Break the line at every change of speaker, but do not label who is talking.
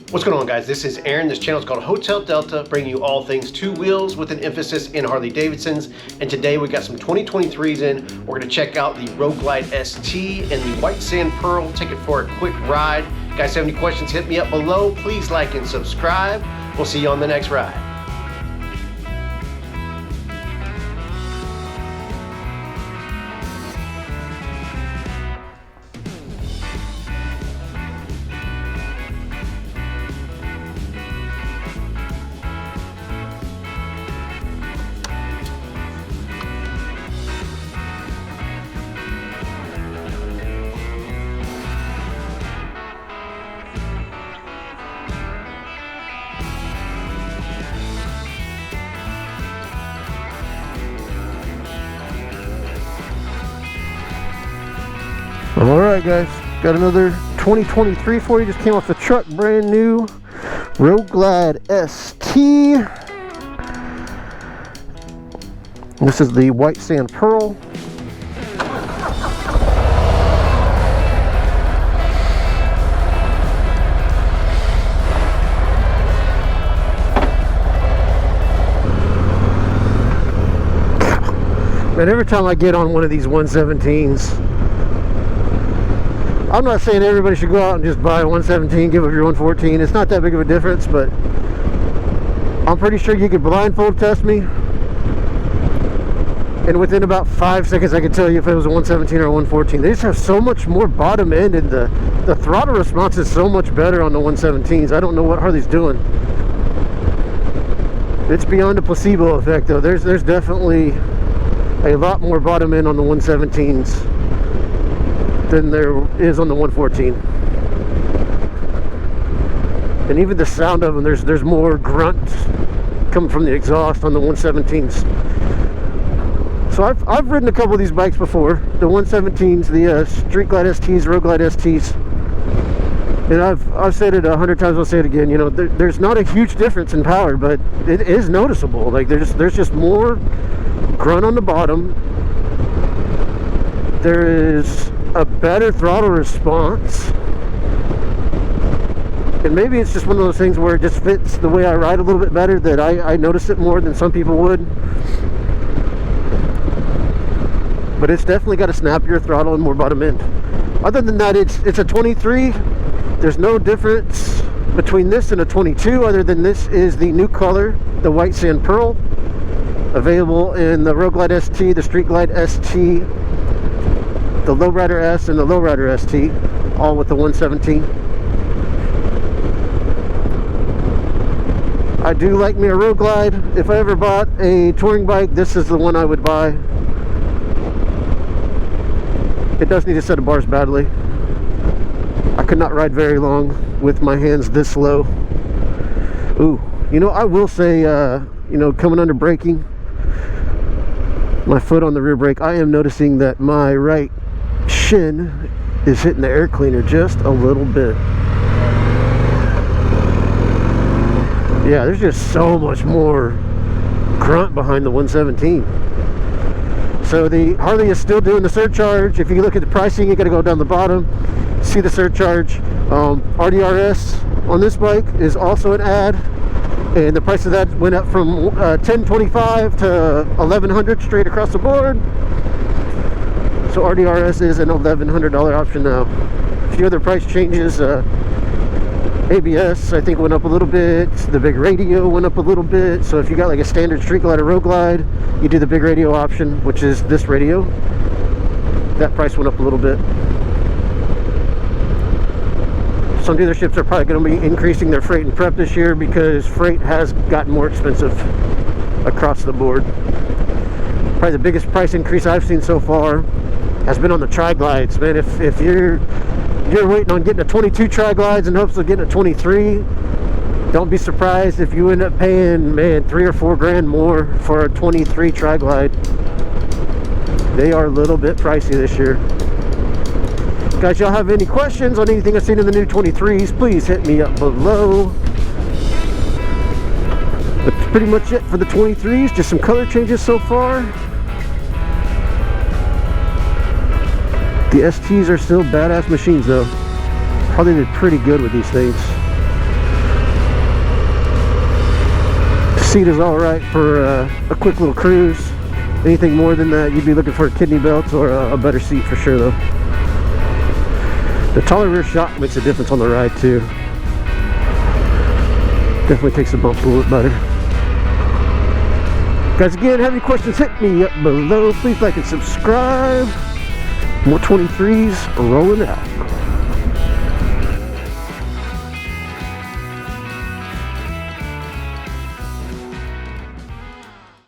What's going on, guys? This is Aaron. This channel is called Hotel Delta, bringing you all things two wheels with an emphasis in Harley-Davidsons. And today we got some 2023s in. We're going to check out the Road Glide ST and the White Sand Pearl. Take it for a quick ride. Guys, have any questions, hit me up below. Please like and subscribe. We'll see you on the next ride.
Alright guys, got another 2023 for you. Just came off the truck, brand new Road Glide ST. This is the White Sand Pearl. Man, every time I get on one of these 117s, I'm not saying everybody should go out and just buy a 117, give up your 114. It's not that big of a difference, but I'm pretty sure you could blindfold test me, and within about 5 seconds I could tell you if it was a 117 or a 114. They just have so much more bottom end, and the throttle response is so much better on the 117s. I don't know what Harley's doing. It's beyond a placebo effect though. There's definitely a lot more bottom end on the 117s than there is on the 114. And even the sound of them, there's more grunt coming from the exhaust on the 117s. So I've ridden a couple of these bikes before, the 117s, the Street Glide STs, Road Glide STs, and I've said it 100 times. I'll say it again. You know, there's not a huge difference in power, but it is noticeable. Like there's just more grunt on the bottom. There is a better throttle response, and maybe it's just one of those things where it just fits the way I ride a little bit better, that I notice it more than some people would. But it's definitely got a snappier throttle and more bottom end. Other than that, it's a 23. There's no difference between this and a 22, other than this is the new color, the White Sand Pearl, available in the Road Glide ST, the Street Glide ST, the Lowrider S, and the Lowrider ST, all with the 117. I do like me a Road Glide. If I ever bought a touring bike, this is the one I would buy. It does need a set of bars badly. I could not ride very long with my hands this low. Ooh, you know, I will say, you know, coming under braking, my foot on the rear brake, I am noticing that my right shin is hitting the air cleaner just a little bit. Yeah, there's just so much more grunt behind the 117. So the Harley is still doing the surcharge. If you look at the pricing, you got to go down the bottom, see the surcharge. RDRS on this bike is also an ad, and the price of that went up from $1,025 to $1,100 straight across the board. So RDRS is an $1,100 option now. A few other price changes. ABS, I think, went up a little bit. The big radio went up a little bit. So if you got like a standard Street Glide or Road Glide, you do the big radio option, which is this radio. That price went up a little bit. Some dealerships are probably going to be increasing their freight and prep this year because freight has gotten more expensive across the board. Probably the biggest price increase I've seen so far has been on the tri-glides. Man, if you're waiting on getting a 22 tri-glides in hopes of getting a 23, don't be surprised if you end up paying, man, $3 or $4 grand more for a 23 tri-glide. They are a little bit pricey this year. Guys, y'all have any questions on anything I've seen in the new 23s, please hit me up below. That's pretty much it for the 23s. Just some color changes so far. The STs are still badass machines though. Probably did pretty good with these things. Seat is all right for a quick little cruise. Anything more than that, you'd be looking for a kidney belt or a better seat for sure though. The taller rear shock makes a difference on the ride too. Definitely takes the bumps a little bit better. Guys, again, have any questions, hit me up below. Please like and subscribe. More 23s rolling out.